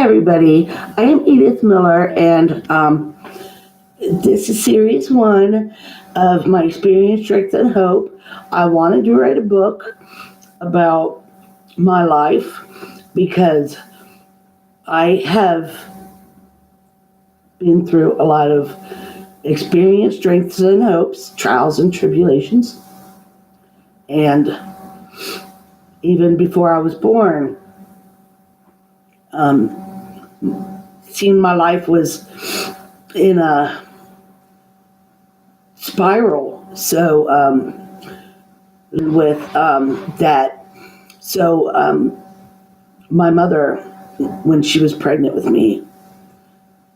everybody. I am Edith Miller, and this is series one of my experience, strength, and hope. I wanted to write a book about my life because I have been through a lot of experience, strengths, and hopes, trials and tribulations. And even before I was born, seeing my life was in a spiral. So with that, my mother, when she was pregnant with me,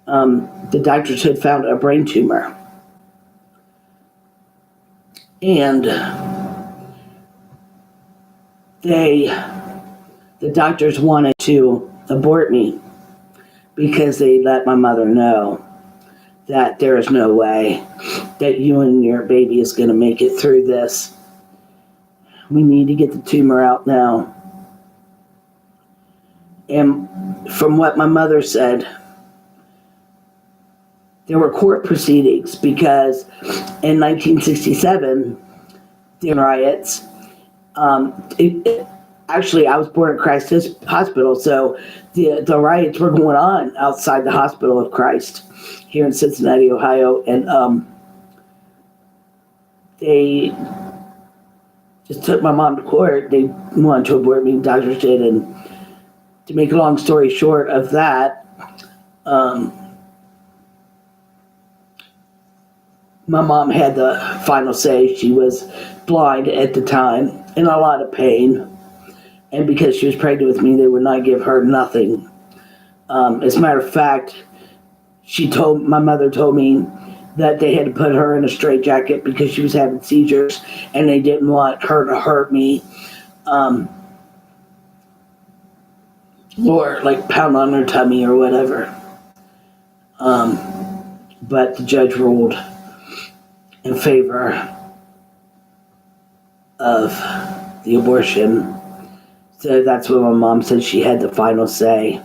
the doctors had found a brain tumor, and the doctors wanted to abort me because they let my mother know that there is no way that you and your baby is going to make it through this. We need to get the tumor out now. And from what my mother said, there were court proceedings because in 1967, the riots, actually, I was born at Christ Hospital, so the riots were going on outside the Hospital of Christ here in Cincinnati, Ohio, and they just took my mom to court. They wanted to abort me, doctors did, and to make a long story short of that, my mom had the final say. She was blind at the time, in a lot of pain. And because she was pregnant with me, they would not give her nothing. As a matter of fact, my mother told me that they had to put her in a straitjacket because she was having seizures, and they didn't want her to hurt me, or like pound on her tummy or whatever. But the judge ruled in favor of the abortion. So that's when my mom said she had the final say.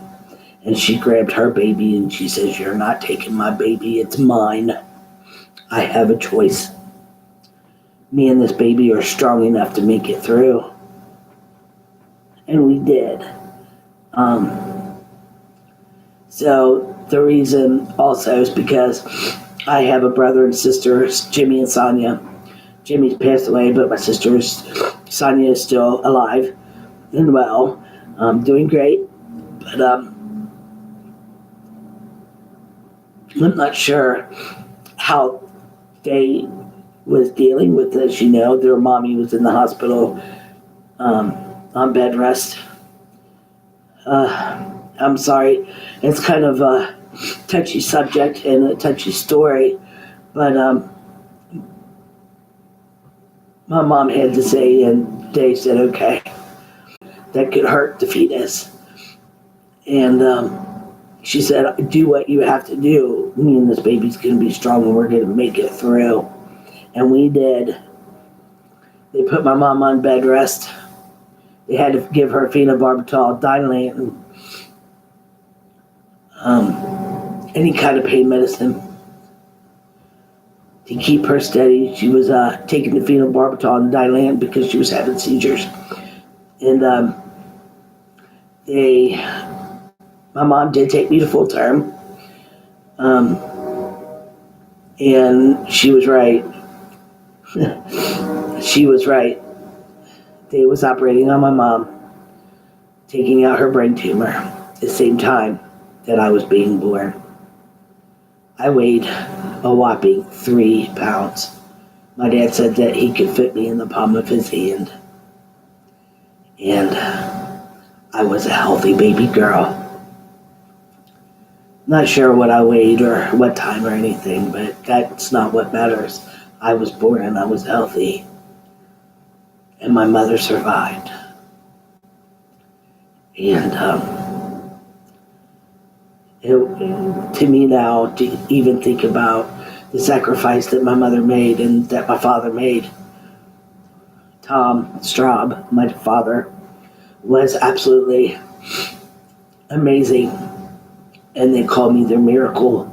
And she grabbed her baby and she says, "You're not taking my baby, it's mine. I have a choice. Me and this baby are strong enough to make it through." And we did. So the reason also is because I have a brother and sister, Jimmy and Sonia. Jimmy's passed away, but my sister, Sonia, is still alive and well, doing great. But I'm not sure how they was dealing with this. Their mommy was in the hospital on bed rest. I'm sorry, it's kind of a touchy subject and a touchy story, but my mom had to say, and they said, okay, that could hurt the fetus. And she said, do what you have to do. Me and this baby's going to be strong and we're going to make it through. And we did. They put my mom on bed rest. They had to give her phenobarbital, Dilantin, any kind of pain medicine to keep her steady. She was taking the phenobarbital and Dilantin because she was having seizures. And my mom did take me to full term. And she was right. She was right. They was operating on my mom, taking out her brain tumor at the same time that I was being born. I weighed a whopping 3 pounds. My dad said that he could fit me in the palm of his hand. And I was a healthy baby girl. Not sure what I weighed or what time or anything, but that's not what matters. I was born and I was healthy. And my mother survived. And to me now, to even think about the sacrifice that my mother made and that my father made, Tom Straub, my father, was absolutely amazing. and they called me their miracle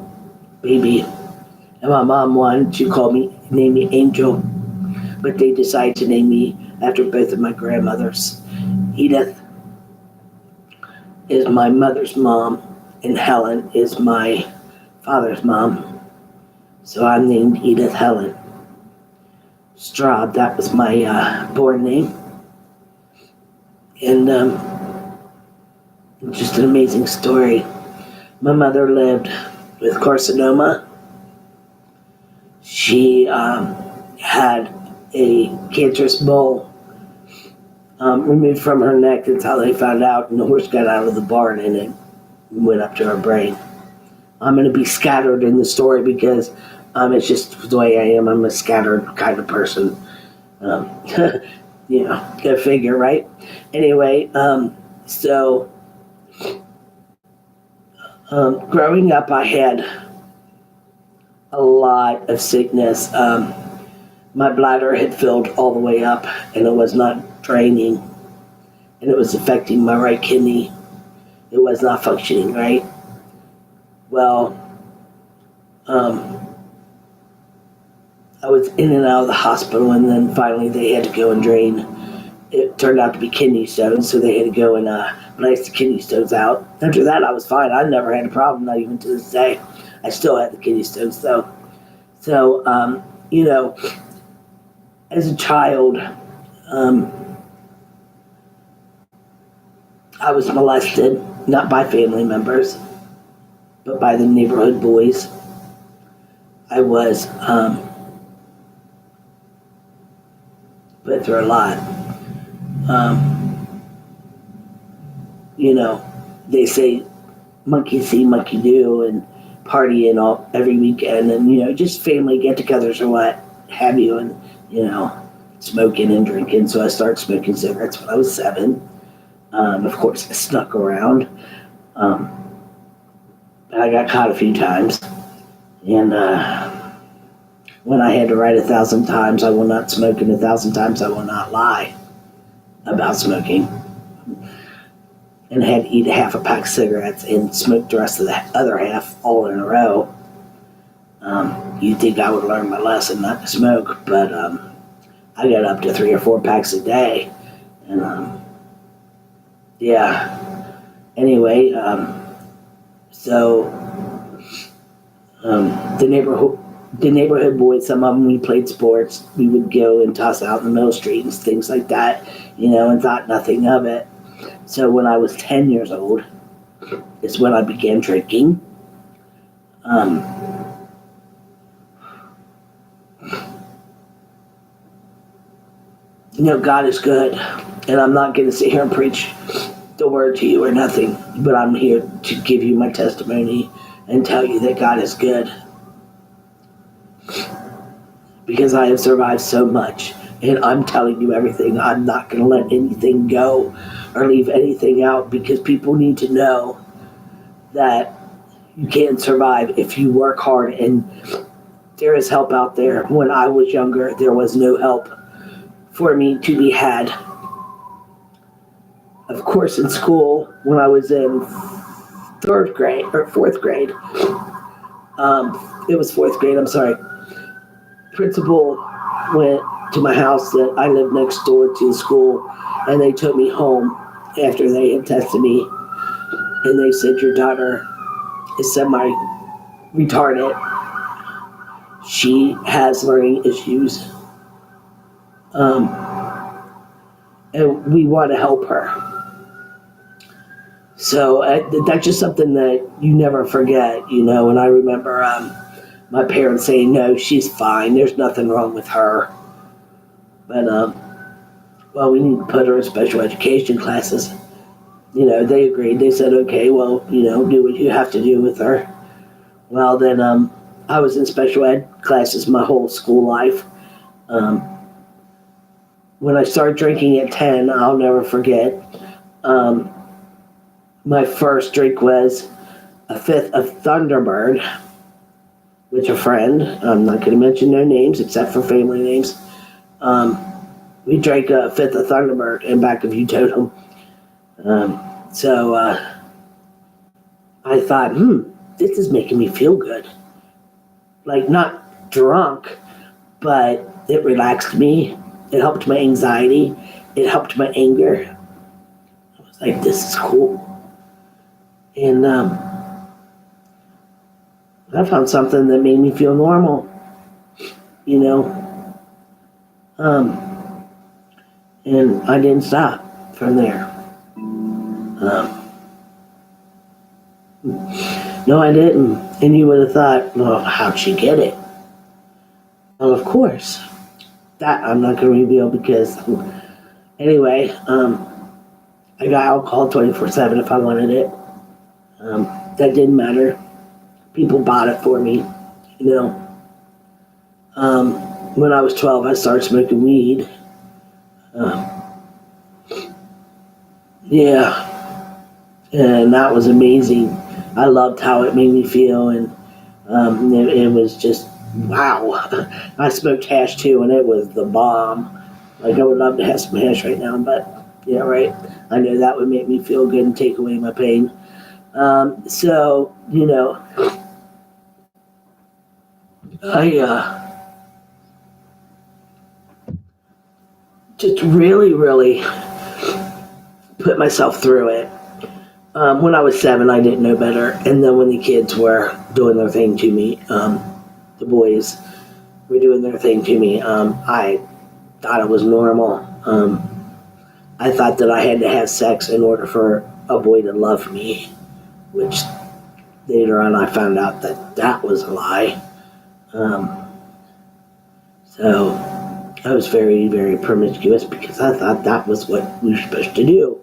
baby. And my mom wanted to name me Angel, but they decided to name me after both of my grandmothers. Edith is my mother's mom, and Helen is my father's mom. So I'm named Edith Helen Straub. That was my born name. And just an amazing story. My mother lived with carcinoma. She had a cancerous mole removed from her neck. That's how they found out, and the horse got out of the barn and it went up to her brain. I'm going to be scattered in the story because it's just the way I am. I'm a scattered kind of person. Go figure, right? Anyway, growing up, I had a lot of sickness. My bladder had filled all the way up, and it was not draining, and it was affecting my right kidney. It was not functioning right. Well, I was in and out of the hospital, and then finally they had to go and drain. It turned out to be kidney stones, so they had to go and blast the kidney stones out. After that, I was fine. I never had a problem, not even to this day. I still had the kidney stones, though. So, as a child, I was molested, not by family members, but by the neighborhood boys. I was put through a lot. They say monkey see, monkey do, and partying all every weekend, and just family get-togethers or what have you, and smoking and drinking. So I started smoking cigarettes when I was 7. Of course, I snuck around. I got caught a few times, and when I had to write 1,000 times I will not smoke, and 1,000 times I will not lie about smoking, and had to eat half a pack of cigarettes and smoke the rest of the other half all in a row. You'd think I would learn my lesson not to smoke, but I got up to 3 or 4 packs a day, and Anyway, the neighborhood boys, some of them, we played sports. We would go and toss out in the middle street and things like that, and thought nothing of it. So when I was 10 years old is when I began drinking. God is good, and I'm not going to sit here and preach the word to you or nothing, but I'm here to give you my testimony and tell you that God is good. Because I have survived so much, and I'm telling you everything. I'm not going to let anything go or leave anything out, because people need to know that you can survive if you work hard, and there is help out there. When I was younger, there was no help for me to be had. Of course, in school, when I was in 4th grade, it was 4th grade, I'm sorry, principal went to my house that I lived next door to the school, and they took me home after they had tested me, and they said, your daughter is semi-retarded. She has learning issues. And we want to help her. So that's just something that you never forget, and I remember my parents saying, no, she's fine, there's nothing wrong with her. But, we need to put her in special education classes. They agreed. They said, okay, well, do what you have to do with her. Well, then I was in special ed classes my whole school life. When I started drinking at 10, I'll never forget. My first drink was a 5th of Thunderbird with a friend. I'm not going to mention their names except for family names. We drank a 5th of Thunderbird in back of Utotem. I thought, this is making me feel good. Like, not drunk, but it relaxed me. It helped my anxiety. It helped my anger. I was like, this is cool. And I found something that made me feel normal, you know. And I didn't stop from there. No, I didn't. And you would have thought, well, how'd she get it? Well, of course. That I'm not going to reveal because, anyway, I got alcohol 24/7 if I wanted it. That didn't matter. People bought it for me, you know. When I was 12, I started smoking weed. Yeah, and that was amazing. I loved how it made me feel, and it was just wow. I smoked hash too, and it was the bomb. Like, I would love to have some hash right now, but yeah, right. I know that would make me feel good and take away my pain. So, you know, I just really put myself through it. When I was 7, I didn't know better. And then when the kids were doing their thing to me, the boys were doing their thing to me, I thought it was normal. I thought that I had to have sex in order for a boy to love me, which later on I found out that that was a lie. So I was very promiscuous because I thought that was what we were supposed to do.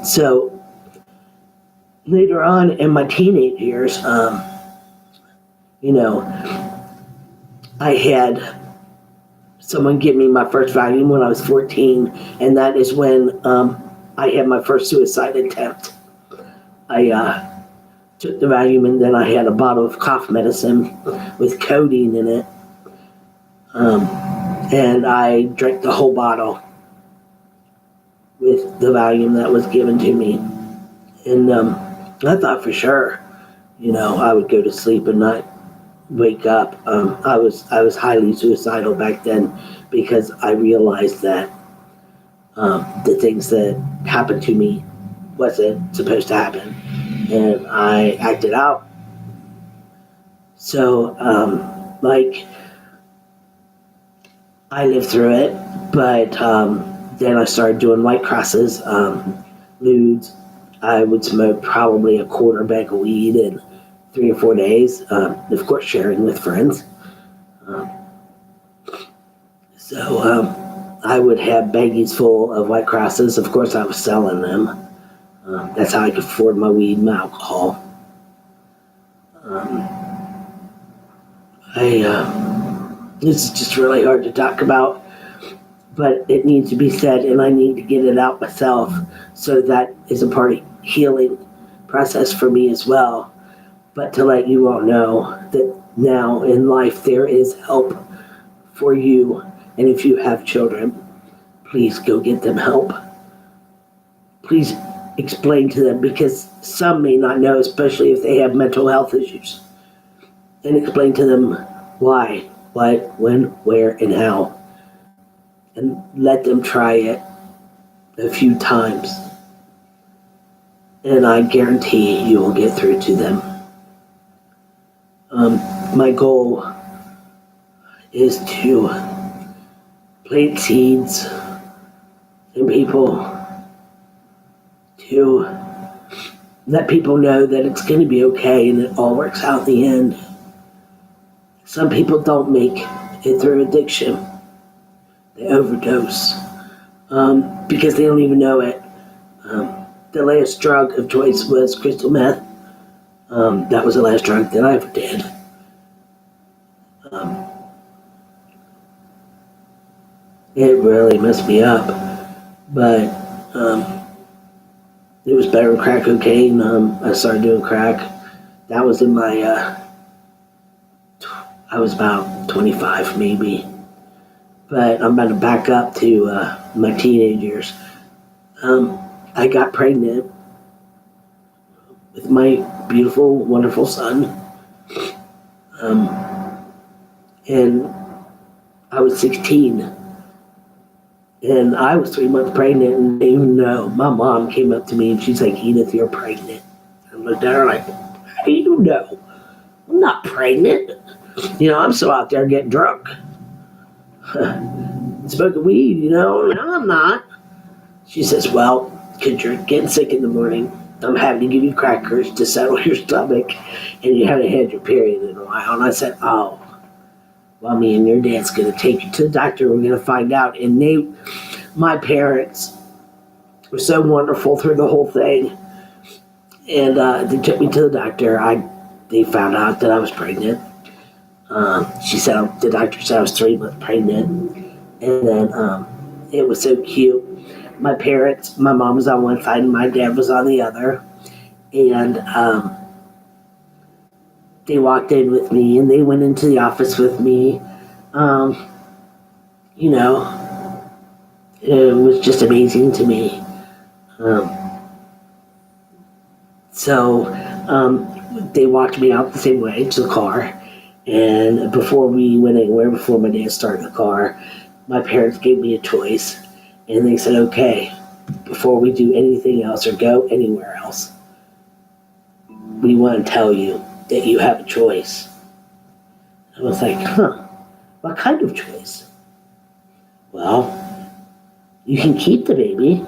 So later on in my teenage years, you know, I had someone give me my first Valium when I was 14, and that is when I had my first suicide attempt. I took the Valium, and then I had a bottle of cough medicine with codeine in it, and I drank the whole bottle with the Valium that was given to me. And I thought for sure, you know, I would go to sleep and not wake up. I was highly suicidal back then because I realized that the things that happened to me wasn't supposed to happen, and I acted out. So, like, I lived through it, but then I started doing white crosses, nudes. I would smoke probably a quarter bag of weed in 3 or 4 days, of course sharing with friends. So I would have baggies full of white crosses. Of course I was selling them. That's how I could afford my weed and my alcohol. This is just really hard to talk about, but it needs to be said, and I need to get it out myself. So that is a part of healing process for me as well. But to let you all know that now in life there is help for you, and if you have children, please go get them help. Please explain to them, because some may not know, especially if they have mental health issues, and explain to them why, what, when, where, and how, and let them try it a few times, and I guarantee you will get through to them. My goal is to plant seeds in people, to let people know that it's going to be okay and it all works out in the end. Some people don't make it through addiction. They overdose because they don't even know it. The last drug of choice was crystal meth. That was the last drug that I ever did. It really messed me up, but it was better than crack cocaine. I started doing crack. That was in my, I was about 25 maybe, but I'm about to back up to my teenage years. I got pregnant with my beautiful, wonderful son. And I was 16. And I was 3 months pregnant, and they didn't know. My mom came up to me and she's like, Edith, you're pregnant. I looked at her like, how do you know? I'm not pregnant. I'm still out there getting drunk. Smoking weed, No, I'm not. She says, well, because you're getting sick in the morning, I'm having to give you crackers to settle your stomach, and you haven't had your period in a while. And I said, oh, well, me and your dad's going to take you to the doctor. We're going to find out. And my parents were so wonderful through the whole thing. And they took me to the doctor. They found out that I was pregnant. The doctor said I was 3 months pregnant. And then it was so cute. My parents, my mom was on one side and my dad was on the other. And they walked in with me and they went into the office with me. It was just amazing to me. They walked me out the same way to the car. And before we went anywhere, before my dad started the car, my parents gave me a choice. And they said, okay, before we do anything else or go anywhere else, we want to tell you that you have a choice. I was like, what kind of choice? Well, you can keep the baby.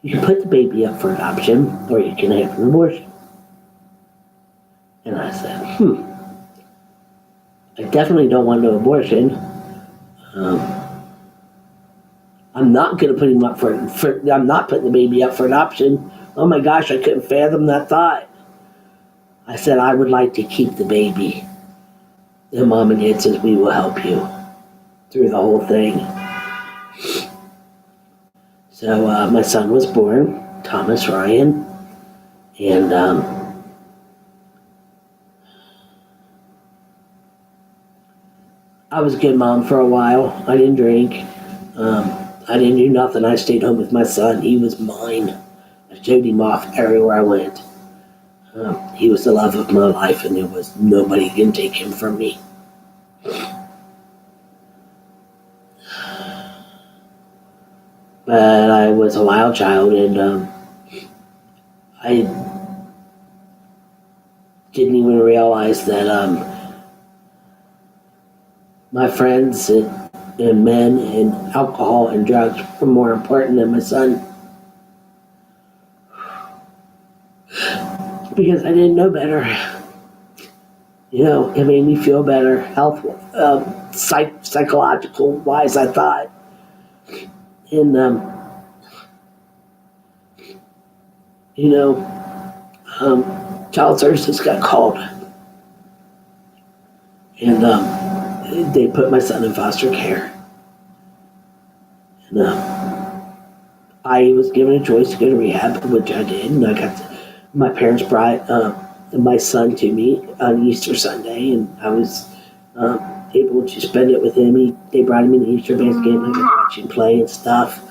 You can put the baby up for adoption, or you can have an abortion. And I said, I definitely don't want no abortion. I'm not going to put him up I'm not putting the baby up for adoption. Oh my gosh, I couldn't fathom that thought. I said, I would like to keep the baby. And Mom and Dad says, we will help you through the whole thing. So my son was born, Thomas Ryan, and I was a good mom for a while. I didn't drink. I didn't do nothing. I stayed home with my son. He was mine. I showed him off everywhere I went. He was the love of my life, and there was nobody can take him from me. But I was a wild child, and I didn't even realize that my friends and men and alcohol and drugs were more important than my son. Because I didn't know better. It made me feel better, health, psychological wise, I thought. And, child services got called. And they put my son in foster care. And I was given a choice to go to rehab, which I did. And my parents brought my son to me on Easter Sunday, and I was able to spend it with him. They brought him in the Easter basket, and I could watch him play and stuff.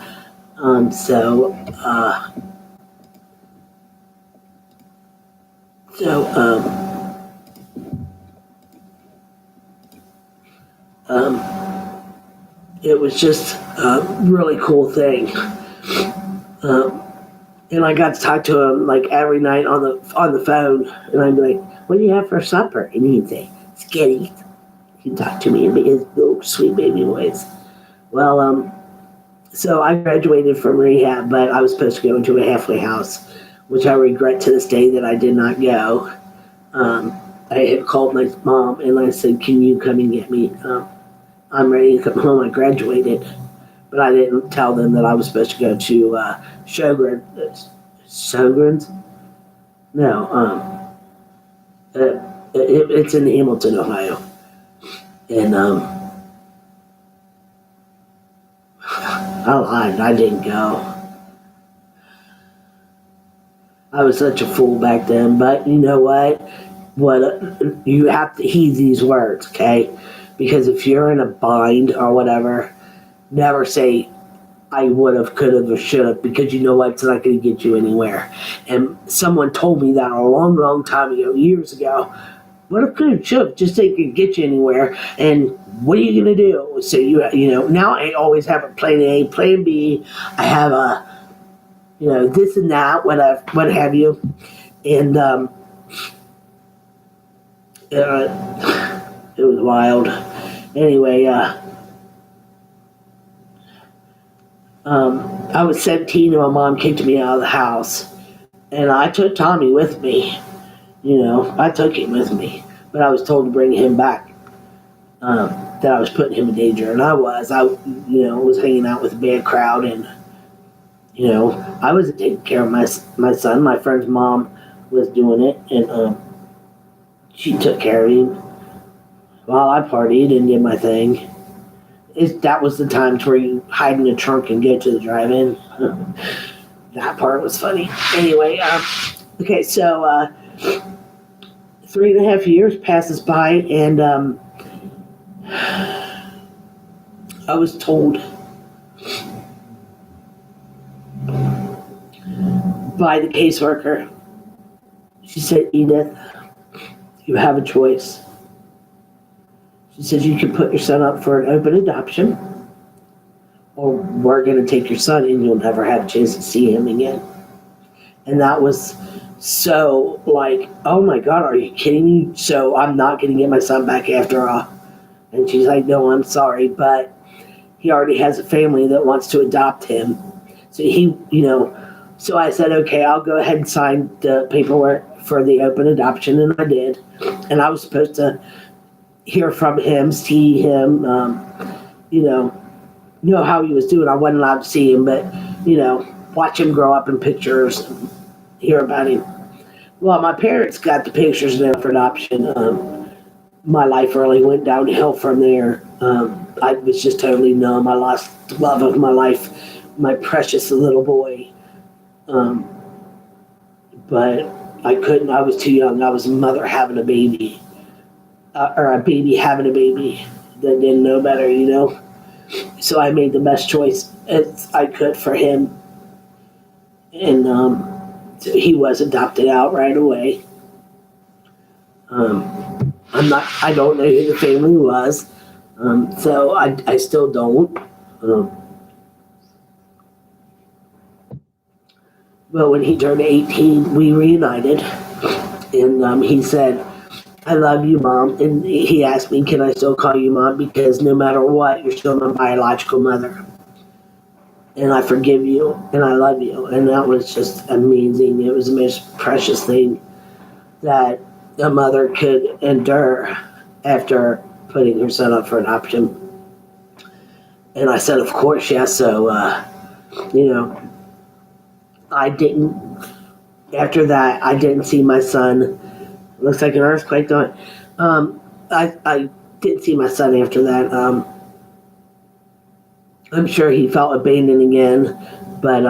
It was just a really cool thing. And I got to talk to him like every night on the phone, and I'd be like, "What do you have for supper?" And he'd say, "Skitty." He'd talk to me in his little sweet baby voice. Well, so I graduated from rehab, but I was supposed to go into a halfway house, which I regret to this day that I did not go. I had called my mom and I said, "Can you come and get me? I'm ready to come home. I graduated." But I didn't tell them that I was supposed to go to Sjogren's? No, it's in Hamilton, Ohio. And I lied. I didn't go. I was such a fool back then. But you know what? You have to heed these words, okay? Because if you're in a bind or whatever, never say, I would have, could have, or should have, because you know what? It's not going to get you anywhere. And someone told me that a long, long time ago, years ago. What if, could have, should have, just ain't going to get you anywhere. And what are you going to do? So now I always have a plan A, plan B. I have a, this and that, what have you. And it was wild. Anyway, I was 17 and my mom kicked me out of the house. And I took Tommy with me. I took him with me. But I was told to bring him back. That I was putting him in danger. And I was. Was hanging out with a bad crowd. And, I wasn't taking care of my son. My friend's mom was doing it. And she took care of him while I partied and did my thing. That was the times where you hide in the trunk and go to the drive-in. That part was funny. Anyway, okay, so 3.5 years passes by, and I was told by the caseworker, she said, Edith, you have a choice. She says you can put your son up for an open adoption, or we're going to take your son and you'll never have a chance to see him again. And that was so like, oh my God, are you kidding me? So I'm not going to get my son back after all. And she's like, no, I'm sorry, but he already has a family that wants to adopt him. So so I said, okay, I'll go ahead and sign the paperwork for the open adoption, and I did. And I was supposed to hear from him, see him, know how he was doing. I wasn't allowed to see him, but, watch him grow up in pictures and hear about him. Well, my parents got the pictures there for adoption. My life really went downhill from there. I was just totally numb. I lost the love of my life, my precious little boy. But I couldn't. I was too young. I was a mother having a baby. Or a baby having a baby that didn't know better, So I made the best choice as I could for him. And so he was adopted out right away. I don't know who the family was. So I still don't. But when he turned 18, we reunited. And he said, I love you, Mom. And he asked me, can I still call you Mom? Because no matter what, you're still my biological mother. And I forgive you, and I love you. And that was just amazing. It was the most precious thing that a mother could endure after putting her son up for adoption. And I said, of course, yes. So, I didn't, after that, I didn't see my son. Looks like an earthquake going. I didn't see my son after that. I'm sure he felt abandoned again, but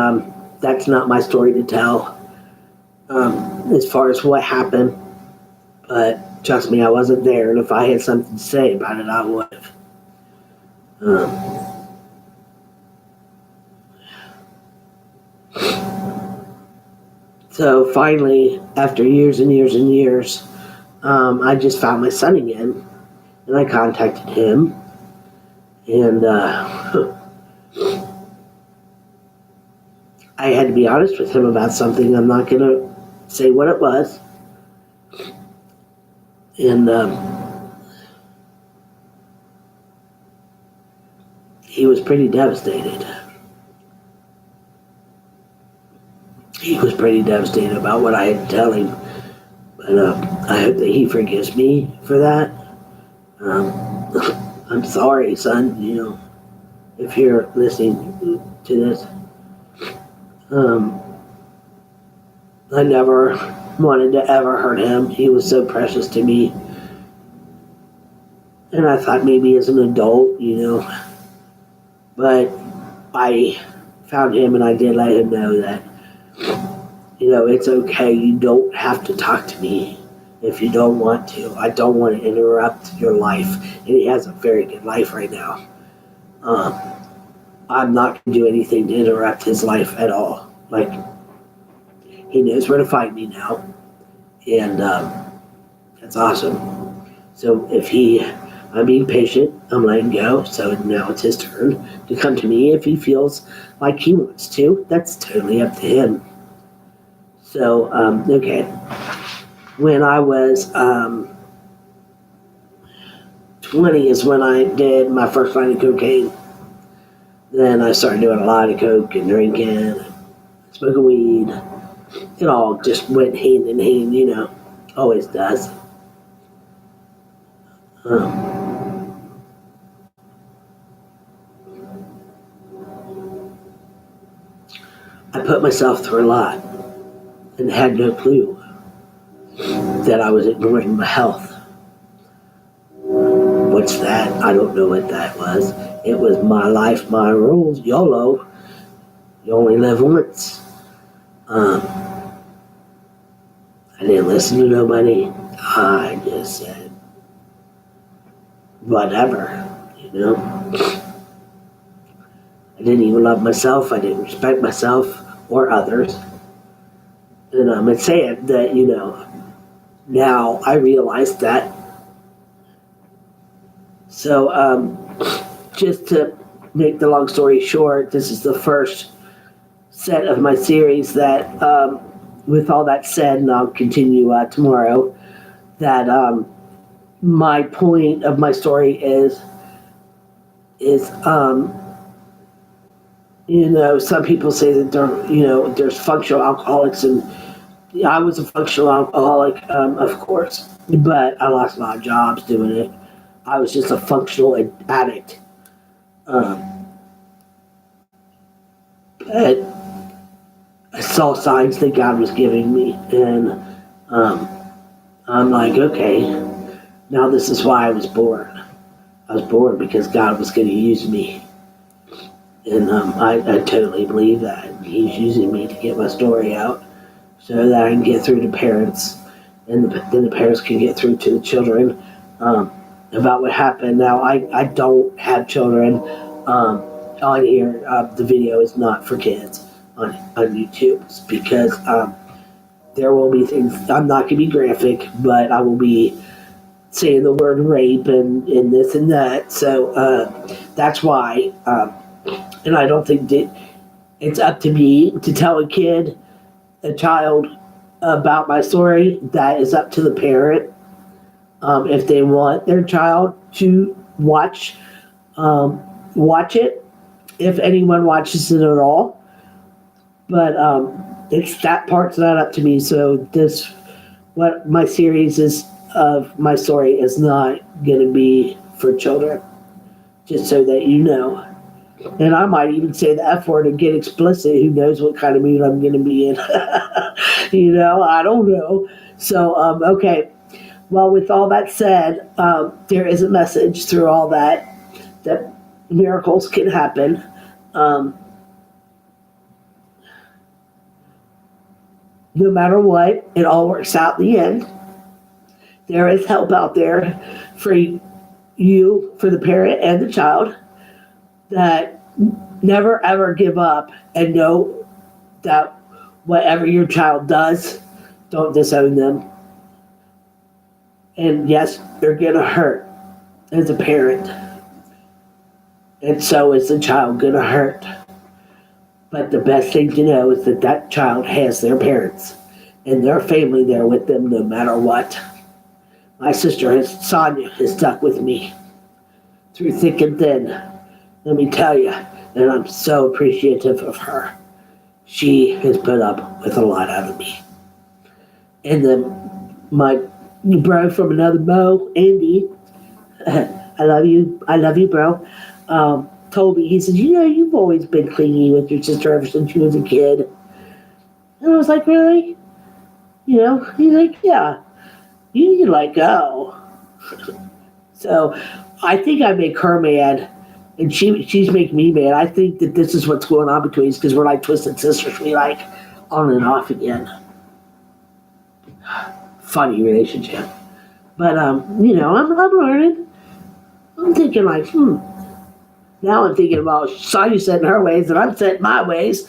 that's not my story to tell as far as what happened. But trust me, I wasn't there, and if I had something to say about it, I would have. So finally, after years and years and years, I just found my son again, and I contacted him, and I had to be honest with him about something. I'm not going to say what it was, and he was pretty devastated. He was pretty devastated about what I had to tell him. But I hope that he forgives me for that. I'm sorry, son, if you're listening to this. I never wanted to ever hurt him. He was so precious to me. And I thought maybe as an adult, But I found him and I did let him know that it's okay. You don't have to talk to me if you don't want to. I don't want to interrupt your life. And he has a very good life right now. I'm not going to do anything to interrupt his life at all. Like, he knows where to find me now. And that's awesome. So I'm being patient, I'm letting go. So now it's his turn to come to me if he feels like he wants to. That's totally up to him. So, okay. When I was 20 is when I did my first line of cocaine. Then I started doing a lot of coke and drinking, smoking weed. It all just went hand in hand, always does. I put myself through a lot and had no clue that I was ignoring my health. What's that? I don't know what that was. It was my life, my rules, YOLO. You only live once. I didn't listen to nobody. I just said, whatever, I didn't even love myself. I didn't respect myself or others. And it's sad that, now I realize that. So, just to make the long story short, this is the first set of my series that, with all that said, and I'll continue tomorrow, that my point of my story is some people say that there's functional alcoholics, and I was a functional alcoholic, of course, but I lost a lot of jobs doing it. I was just a functional addict. But I saw signs that God was giving me, and I'm like, okay, now this is why I was born. I was born because God was going to use me. And I totally believe that. He's using me to get my story out so that I can get through to parents, and then the parents can get through to the children about what happened. Now, I don't have children on here. The video is not for kids on YouTube because there will be things. I'm not going to be graphic, but I will be saying the word rape and this and that. So that's why. And I don't think that it's up to me to tell a child about my story. That is up to the parent. If they want their child to watch it, if anyone watches it at all. But that part's not up to me. So what my series is of my story is not going to be for children. Just so that you know. And I might even say the F word and get explicit. Who knows what kind of mood I'm going to be in. I don't know. So, okay. Well, with all that said, there is a message through all that miracles can happen. No matter what, it all works out in the end. There is help out there for you, for the parent and the child. That never ever give up and know that whatever your child does, don't disown them. And yes, they're going to hurt as a parent. And so is the child going to hurt. But the best thing to know is that child has their parents and their family there with them no matter what. My sister, Sonia, has stuck with me through thick and thin. Let me tell you, and I'm so appreciative of her. She has put up with a lot out of me. And then my bro from another Mo, Andy, I love you, bro, told me, he said, you've always been clingy with your sister ever since you was a kid. And I was like, really? He's like, yeah, you need to let go. So I think I make her mad. And she's making me mad. I think that this is what's going on between us because we're like twisted sisters. We like on and off again. Funny relationship. But, I'm learning. I'm thinking like, Now I'm thinking about Sonya's set in her ways and I'm set in my ways,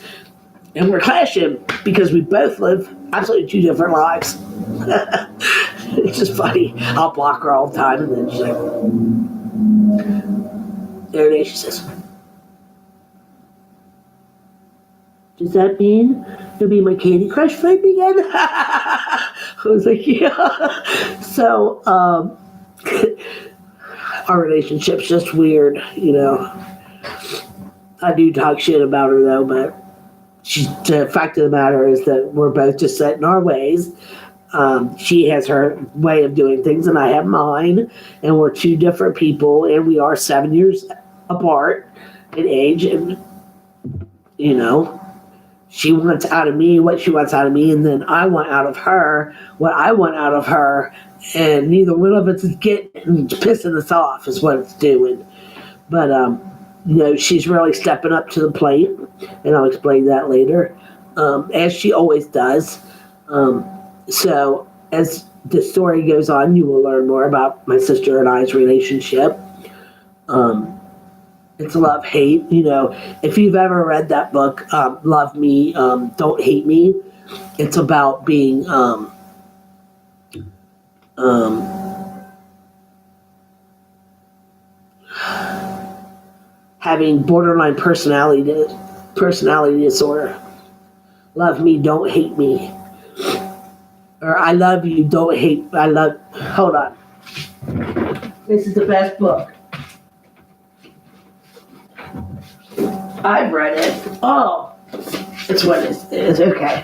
and we're clashing because we both live absolutely two different lives. It's just funny. I'll block her all the time, and then she's like, there it is. She says, does that mean you'll be my Candy Crush friend again? I was like, yeah. So, our relationship's just weird, I do talk shit about her though, but the fact of the matter is that we're both just set in our ways. She has her way of doing things and I have mine, and we're two different people, and we are 7 years apart in age, and she wants out of me what she wants out of me, and then I want out of her what I want out of her, and neither one of us is pissing us off is what it's doing. But she's really stepping up to the plate, and I'll explain that later, as she always does. So as the story goes on, you will learn more about my sister and I's relationship. It's love-hate. If you've ever read that book, Love Me, Don't Hate Me, it's about being having borderline personality disorder. Love me, don't hate me. Or I love you, don't hate. Hold on. This is the best book. I've read it. Oh, it's what it is. Okay.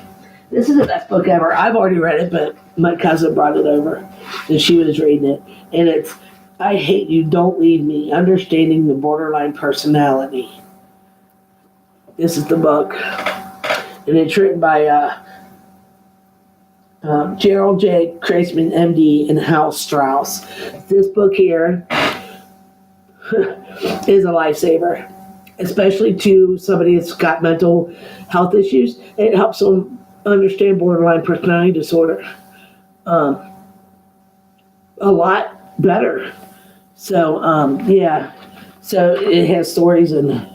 This is the best book ever. I've already read it, but my cousin brought it over, and she was reading it. And it's I Hate You, Don't Leave Me, Understanding the Borderline Personality. This is the book. And it's written by Gerald J. Kreisman, MD, and Hal Strauss. This book here is a lifesaver, especially to somebody that's got mental health issues. It helps them understand borderline personality disorder a lot better. So, yeah. So it has stories and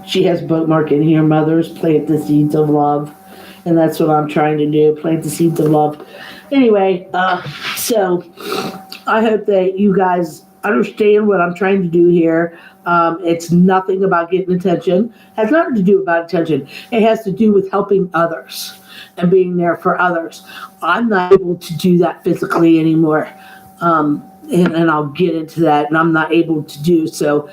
she has bookmark in here, Mothers, Plant the Seeds of Love. And that's what I'm trying to do, plant the seeds of love. Anyway, so I hope that you guys understand what I'm trying to do here. It's nothing about getting attention. It has nothing to do about attention. It has to do with helping others and being there for others. I'm not able to do that physically anymore. And I'll get into that, and I'm not able to do so.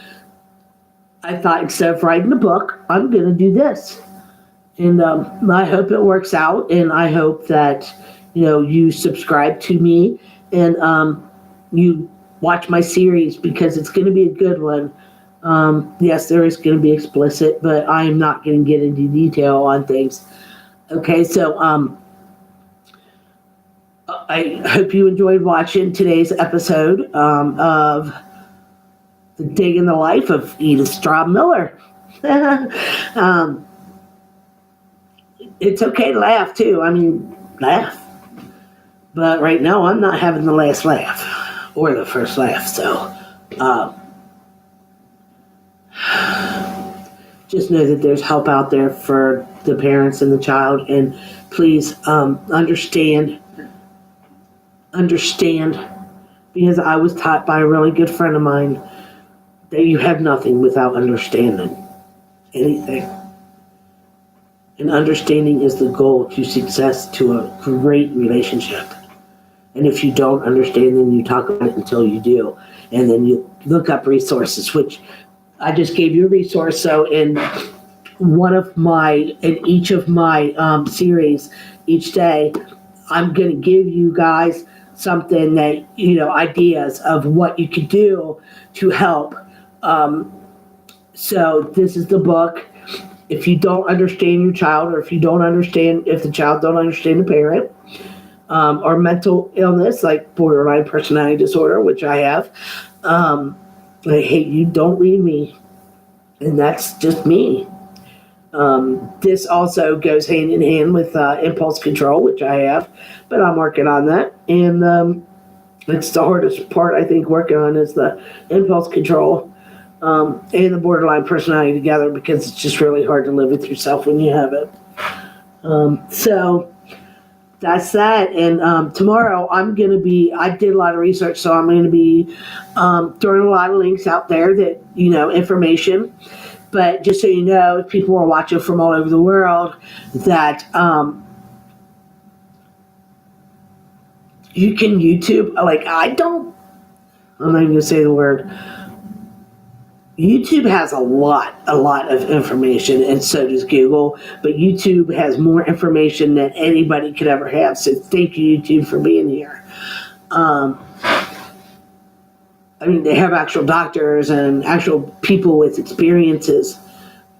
I thought instead of writing a book, I'm going to do this. And I hope it works out, and I hope that, you subscribe to me and you watch my series, because it's going to be a good one. Yes, there is going to be explicit, but I'm not going to get into detail on things. Okay, so I hope you enjoyed watching today's episode of The Dig in the Life of Edith Miller. It's okay to laugh, too. I mean, laugh. But right now, I'm not having the last laugh. Or the first laugh, so just know that there's help out there for the parents and the child, and please understand, because I was taught by a really good friend of mine that you have nothing without understanding anything. And understanding is the goal to success to a great relationship. And if you don't understand, then you talk about it until you do. And then you look up resources, which I just gave you a resource. So in each of my series each day, I'm going to give you guys something that, ideas of what you could do to help. So this is the book. If you don't understand your child, or if the child don't understand the parent, or mental illness like borderline personality disorder, which I have, I Hate You, Don't Leave Me. And that's just me. This also goes hand in hand with impulse control, which I have, but I'm working on that. And It's the hardest part, I think, working on is the impulse control and the borderline personality together, because it's just really hard to live with yourself when you have it. So that's that. And tomorrow I did a lot of research, so I'm going to be throwing a lot of links out there that, information. But just so you know, if people are watching from all over the world, that you can YouTube, I'm not even going to say the word. YouTube has a lot of information, and so does Google, but YouTube has more information than anybody could ever have. So thank you, YouTube, for being here. They have actual doctors and actual people with experiences,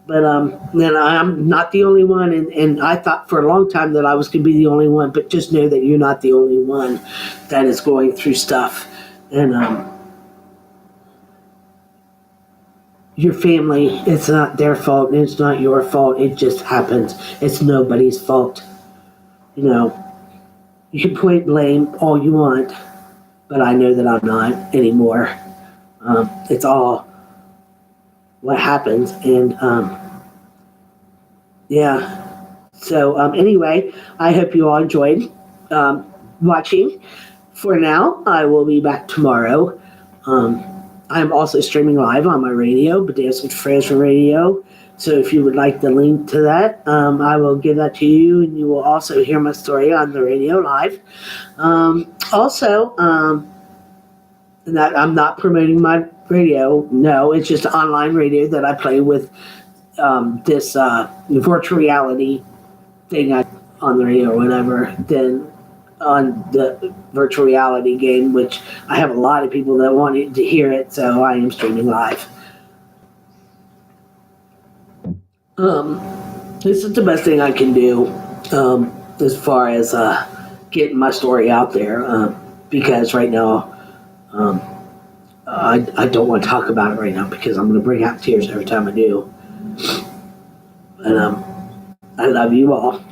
but then I'm not the only one, and I thought for a long time that I was going to be the only one, but just know that you're not the only one that is going through stuff, and your family, it's not their fault, and it's not your fault. It just happens. It's nobody's fault. You can point blame all you want, but I know that I'm not anymore. It's all what happens, and yeah. So anyway, I hope you all enjoyed watching. For now, I will be back tomorrow. I'm also streaming live on my radio, Dance with Fraser Radio. So if you would like the link to that, I will give that to you, and you will also hear my story on the radio live. Also, that I'm not promoting my radio. No, it's just online radio that I play with this virtual reality thing on the radio or whatever. Then on the virtual reality game, which I have a lot of people that wanted to hear it, so I am streaming live. This is the best thing I can do as far as getting my story out there, because right now I don't want to talk about it right now, because I'm going to bring out tears every time I do. And I love you all.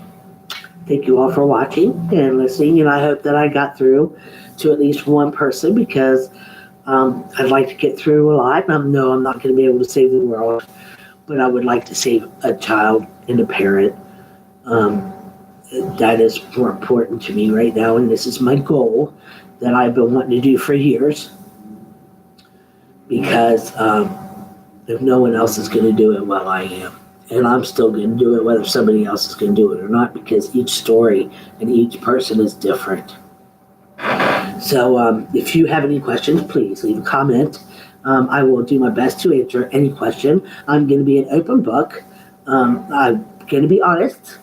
Thank you all for watching and listening, and I hope that I got through to at least one person, because I'd like to get through a lot. I know I'm not going to be able to save the world, but I would like to save a child and a parent. That is more important to me right now, and this is my goal that I've been wanting to do for years, because if no one else is going to do it, well, I am. And I'm still going to do it whether somebody else is going to do it or not, because each story and each person is different. So if you have any questions, please leave a comment. I will do my best to answer any question. I'm going to be an open book. I'm going to be honest.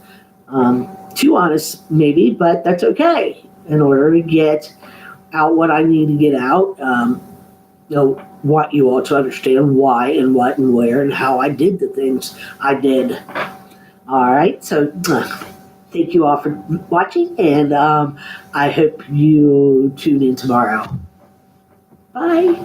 Too honest, maybe, but that's okay. In order to get out what I need to get out, want you all to understand why and what and where and how I did the things I did. All right, so thank you all for watching, and I hope you tune in tomorrow. Bye.